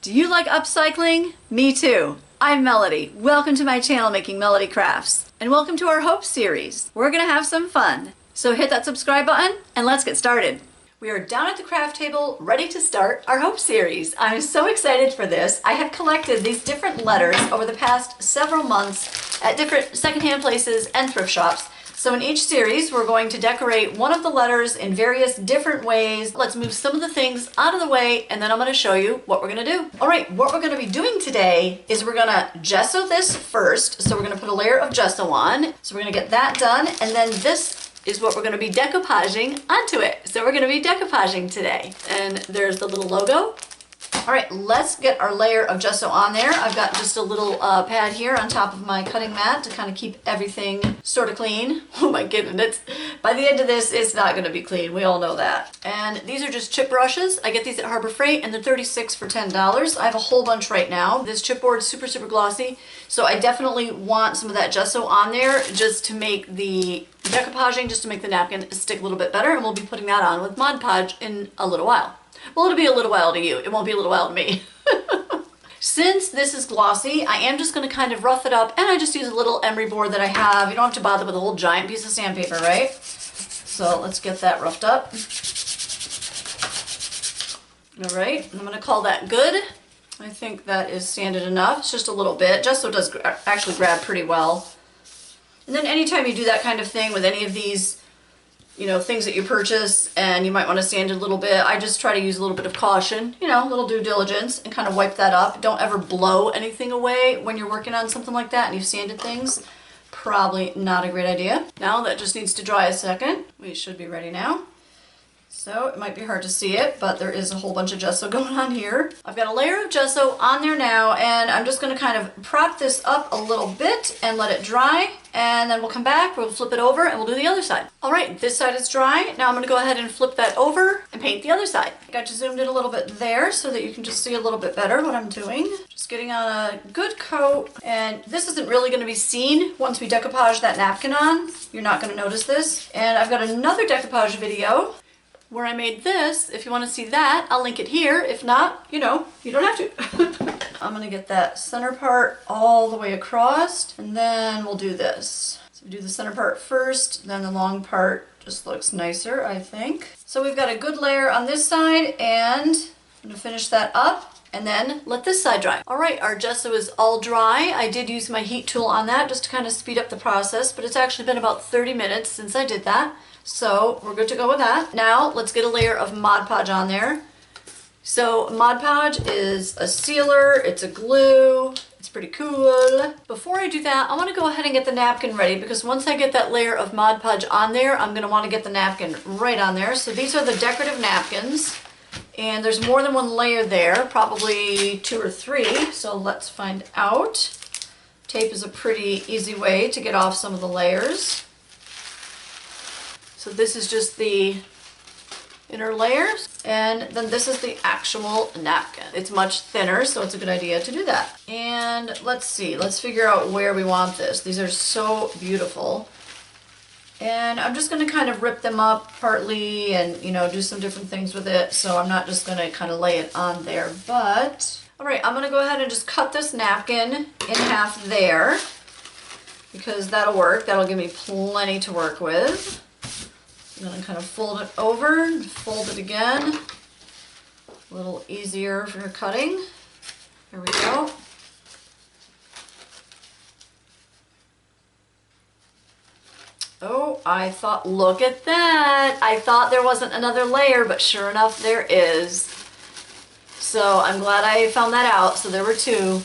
Do you like upcycling? Me too. I'm Melody. Welcome to my channel Making Melody Crafts. And welcome to our Hope series. We're gonna have some fun. So hit that subscribe button and let's get started. We are down at the craft table ready to start our Hope series. I'm so excited for this. I have collected these different letters over the past several months at different secondhand places and thrift shops. So in each series, we're going to decorate one of the letters in various different ways. Let's move some of the things out of the way, and then I'm gonna show you what we're gonna do. All right, what we're gonna be doing today is we're gonna gesso this first. So we're gonna put a layer of gesso on. So we're gonna get that done, and then this is what we're gonna be decoupaging onto it. So we're gonna be decoupaging today. And there's the little logo. All right, let's get our layer of gesso on there. I've got just a little pad here on top of my cutting mat to kind of keep everything sort of clean. Oh my goodness, by the end of this, it's not gonna be clean. We all know that. And these are just chip brushes. I get these at Harbor Freight and they're 36 for $10. I have a whole bunch right now. This chipboard is super, super glossy. So I definitely want some of that gesso on there just to make the decoupaging, just to make the napkin stick a little bit better. And we'll be putting that on with Mod Podge in a little while. Well, it'll be a little while to you. It won't be a little while to me. Since this is glossy, I am just going to kind of rough it up, and I just use a little emery board that I have. You don't have to bother with a whole giant piece of sandpaper, right? So let's get that roughed up. All right, I'm going to call that good. I think that is sanded enough. It's just a little bit. Gesso does actually grab pretty well. And then anytime you do that kind of thing with any of these, you know, things that you purchase and you might want to sand it a little bit, I just try to use a little bit of caution, you know, a little due diligence, and kind of wipe that up. Don't ever blow anything away when you're working on something like that and you've sanded things. Probably not a great idea. Now that just needs to dry a second. We should be ready now. So it might be hard to see it, but there is a whole bunch of gesso going on here. I've got a layer of gesso on there now, and I'm just going to kind of prop this up a little bit and let it dry, and then we'll come back, we'll flip it over, and we'll do the other side. All right, this side is dry. Now I'm going to go ahead and flip that over and paint the other side. I got you zoomed in a little bit there so that you can just see a little bit better what I'm doing. Just getting on a good coat, and this isn't really going to be seen once we decoupage that napkin on. You're not going to notice this. And I've got another decoupage video where I made this. If you want to see that, I'll link it here. If not, you know, you don't have to. I'm gonna get that center part all the way across, and then we'll do this. So we do the center part first, then the long part just looks nicer, I think. So we've got a good layer on this side, and I'm gonna finish that up and then let this side dry. All right, our gesso is all dry. I did use my heat tool on that just to kind of speed up the process, but it's actually been about 30 minutes since I did that. So we're good to go with that. Now let's get a layer of Mod Podge on there. So Mod Podge is a sealer, it's a glue, it's pretty cool. Before I do that, I want to go ahead and get the napkin ready, because once I get that layer of Mod Podge on there, I'm going to want to get the napkin right on there. So these are the decorative napkins, and there's more than one layer there, probably 2 or 3, so let's find out. Tape is a pretty easy way to get off some of the layers. So this is just the inner layers, and then this is the actual napkin. It's much thinner, so it's a good idea to do that. And let's see, let's figure out where we want this. These are so beautiful. And I'm just gonna kind of rip them up partly and, you know, do some different things with it. So I'm not just gonna kind of lay it on there, but, all right, I'm gonna go ahead and just cut this napkin in half there, because that'll work. That'll give me plenty to work with. And then kind of fold it over, fold it again. A little easier for cutting. There we go. Oh, I thought, look at that. I thought there wasn't another layer, but sure enough, there is. So I'm glad I found that out. So there were 2.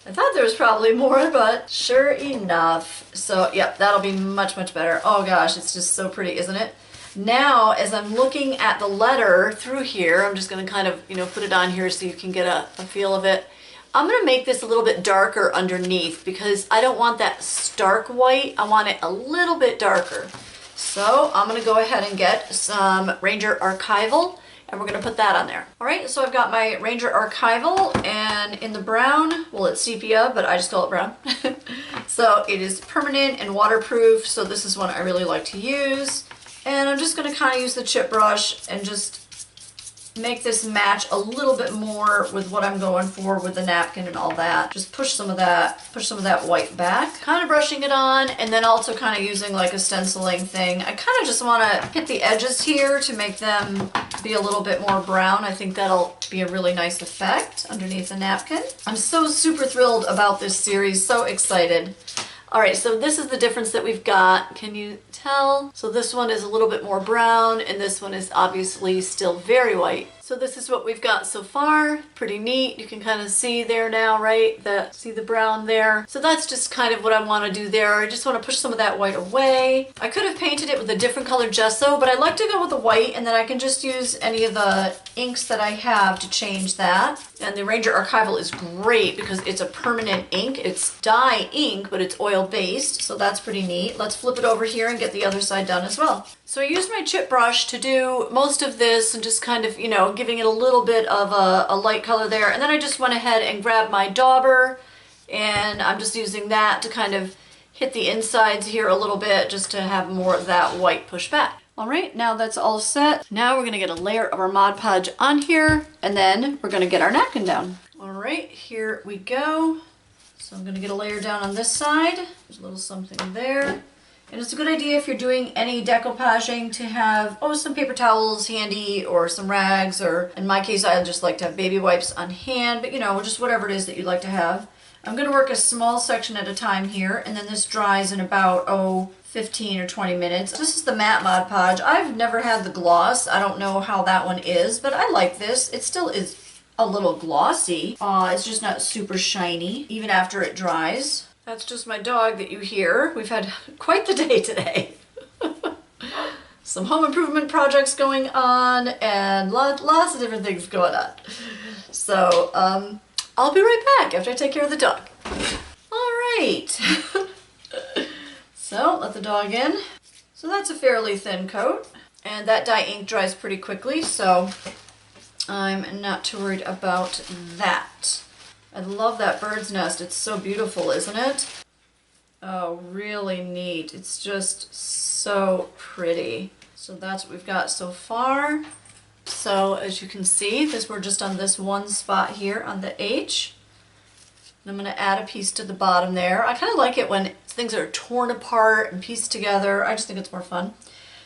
I thought there was probably more, but sure enough. So yep, that'll be much, much better. Oh gosh, it's just so pretty, isn't it? Now, as I'm looking at the letter through here, I'm just gonna kind of, you know, put it on here so you can get a feel of it. I'm gonna make this a little bit darker underneath, because I don't want that stark white. I want it a little bit darker. So I'm gonna go ahead and get some Ranger Archival, and we're gonna put that on there. All right, so I've got my Ranger Archival, and in the brown, well, it's sepia, but I just call it brown. So it is permanent and waterproof, so this is one I really like to use. And I'm just gonna kind of use the chip brush and just make this match a little bit more with what I'm going for with the napkin and all that. Just push some of that white back. Kind of brushing it on, and then also kind of using like a stenciling thing. I kind of just want to hit the edges here to make them be a little bit more brown. I think that'll be a really nice effect underneath the napkin. I'm so super thrilled about this series, so excited. All right, so this is the difference that we've got. Can you tell? So this one is a little bit more brown, and this one is obviously still very white. So this is what we've got so far. Pretty neat. You can kind of see there now, right? See the brown there. So that's just kind of what I want to do there. I just want to push some of that white away. I could have painted it with a different colored gesso, but I like to go with the white, and then I can just use any of the inks that I have to change that. And the Ranger Archival is great because it's a permanent ink. It's dye ink, but it's oil-based, so that's pretty neat. Let's flip it over here and get the other side done as well. So I used my chip brush to do most of this and just kind of, you know, giving it a little bit of a light color there. And then I just went ahead and grabbed my dauber, and I'm just using that to kind of hit the insides here a little bit just to have more of that white push back. All right, now that's all set. Now we're gonna get a layer of our Mod Podge on here, and then we're gonna get our napkin down. All right, here we go. So I'm gonna get a layer down on this side. There's a little something there. And it's a good idea if you're doing any decoupaging to have, some paper towels handy or some rags, or in my case, I just like to have baby wipes on hand, but you know, just whatever it is that you'd like to have. I'm gonna work a small section at a time here, and then this dries in about, 15 or 20 minutes. This is the matte Mod Podge. I've never had the gloss. I don't know how that one is, but I like this. It still is a little glossy. It's just not super shiny, even after it dries. That's just my dog that you hear. We've had quite the day today. Some home improvement projects going on and lots of different things going on. So I'll be right back after I take care of the dog. All right. So let the dog in. So that's a fairly thin coat, and that dye ink dries pretty quickly, so I'm not too worried about that. I love that bird's nest. It's so beautiful, isn't it? Oh, really neat. It's just so pretty. So that's what we've got so far. So as you can see, we're just on this one spot here on the H. And I'm going to add a piece to the bottom there. I kind of like it when things are torn apart and pieced together. I just think it's more fun.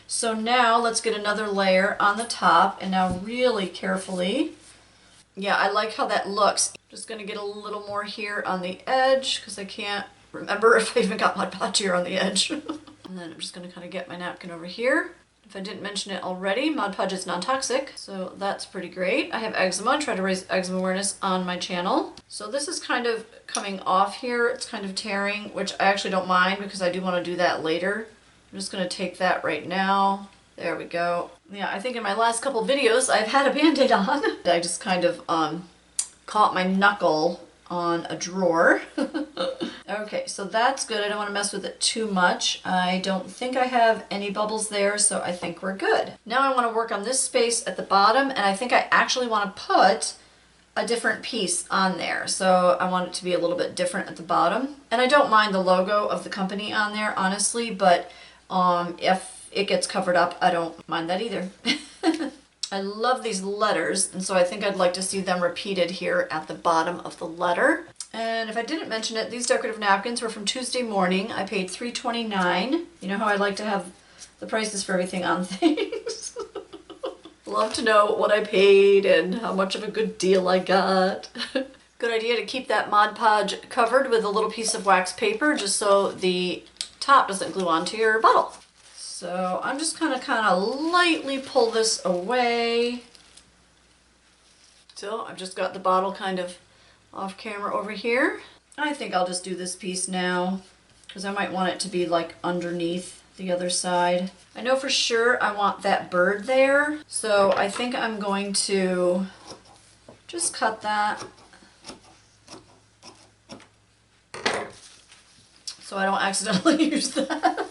So now let's get another layer on the top, and now really carefully. Yeah, I like how that looks. Just going to get a little more here on the edge because I can't remember if I even got Mod Podge here on the edge. And then I'm just going to kind of get my napkin over here. If I didn't mention it already, Mod Podge is non-toxic, so that's pretty great. I have eczema, try to raise eczema awareness on my channel. So this is kind of coming off here. It's kind of tearing, which I actually don't mind because I do want to do that later. I'm just going to take that right now. There we go. Yeah, I think in my last couple videos I've had a Band-Aid on. I just kind of caught my knuckle on a drawer. Okay, so that's good. I don't want to mess with it too much. I don't think I have any bubbles there, so I think we're good. Now I want to work on this space at the bottom, and I think I actually want to put a different piece on there. So I want it to be a little bit different at the bottom. And I don't mind the logo of the company on there, honestly, but if it gets covered up, I don't mind that either. I love these letters, and so I think I'd like to see them repeated here at the bottom of the letter. And if I didn't mention it, these decorative napkins were from Tuesday Morning. I paid $3.29. You know how I like to have the prices for everything on things. Love to know what I paid and how much of a good deal I got. Good idea to keep that Mod Podge covered with a little piece of wax paper just so the top doesn't glue onto your bottle. So I'm just gonna kind of lightly pull this away. So I've just got the bottle kind of off camera over here. I think I'll just do this piece now because I might want it to be like underneath the other side. I know for sure I want that bird there, so I think I'm going to just cut that so I don't accidentally use that.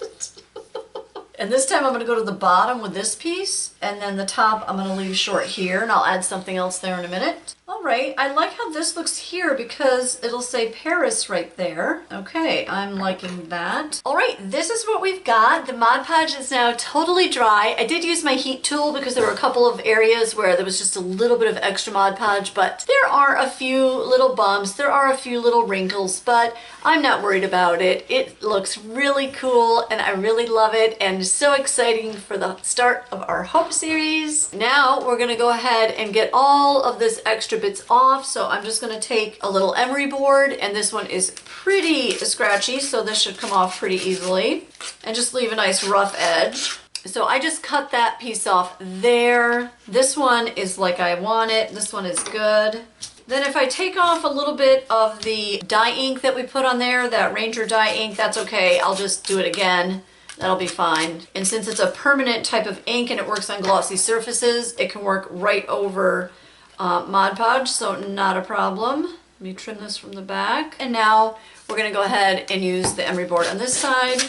And this time I'm going to go to the bottom with this piece And then the top I'm gonna leave short here, and I'll add something else there in a minute. All right, I like how this looks here because it'll say Paris right there. Okay, I'm liking that. All right, this is what we've got. The Mod Podge is now totally dry. I did use my heat tool because there were a couple of areas where there was just a little bit of extra Mod Podge, but there are a few little bumps, there are a few little wrinkles, but I'm not worried about it. It looks really cool and I really love it, and so exciting for the start of our Hope series. Now we're gonna go ahead and get all of this extra bits off. So I'm just gonna take a little emery board, and this one is pretty scratchy, so this should come off pretty easily, and just leave a nice rough edge. So I just cut that piece off there. This one is like I want it. This one is good. Then if I take off a little bit of the dye ink that we put on there, that Ranger dye ink, that's okay. I'll just do it again. That'll be fine. And since it's a permanent type of ink and it works on glossy surfaces, it can work right over Mod Podge, so not a problem. Let me trim this from the back. And now we're gonna go ahead and use the emery board on this side.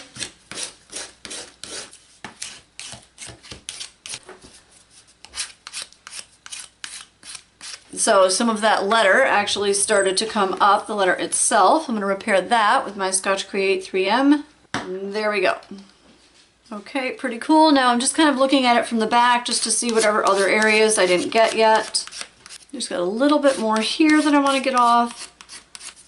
So some of that letter actually started to come up, the letter itself. I'm gonna repair that with my Scotch Create 3M. There we go. Okay, pretty cool. Now I'm just kind of looking at it from the back just to see whatever other areas I didn't get yet. Just got a little bit more here that I want to get off.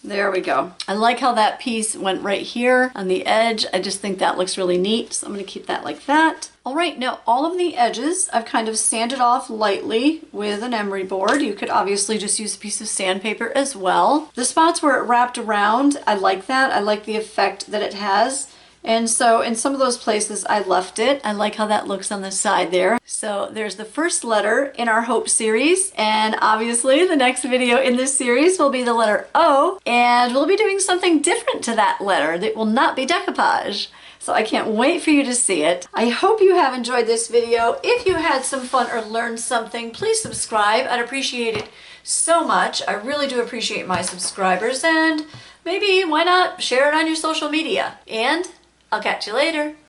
There we go. I like how that piece went right here on the edge. I just think that looks really neat, so I'm going to keep that like that. All right, now all of the edges I've kind of sanded off lightly with an emery board. You could obviously just use a piece of sandpaper as well. The spots where it wrapped around, I like that. I like the effect that it has. And so in some of those places I left it. I like how that looks on the side there. So there's the first letter in our Hope series, and obviously the next video in this series will be the letter O, and we'll be doing something different to that letter that will not be decoupage. So I can't wait for you to see it. I hope you have enjoyed this video. If you had some fun or learned something, please subscribe. I'd appreciate it so much. I really do appreciate my subscribers, and maybe why not share it on your social media. And I'll catch you later.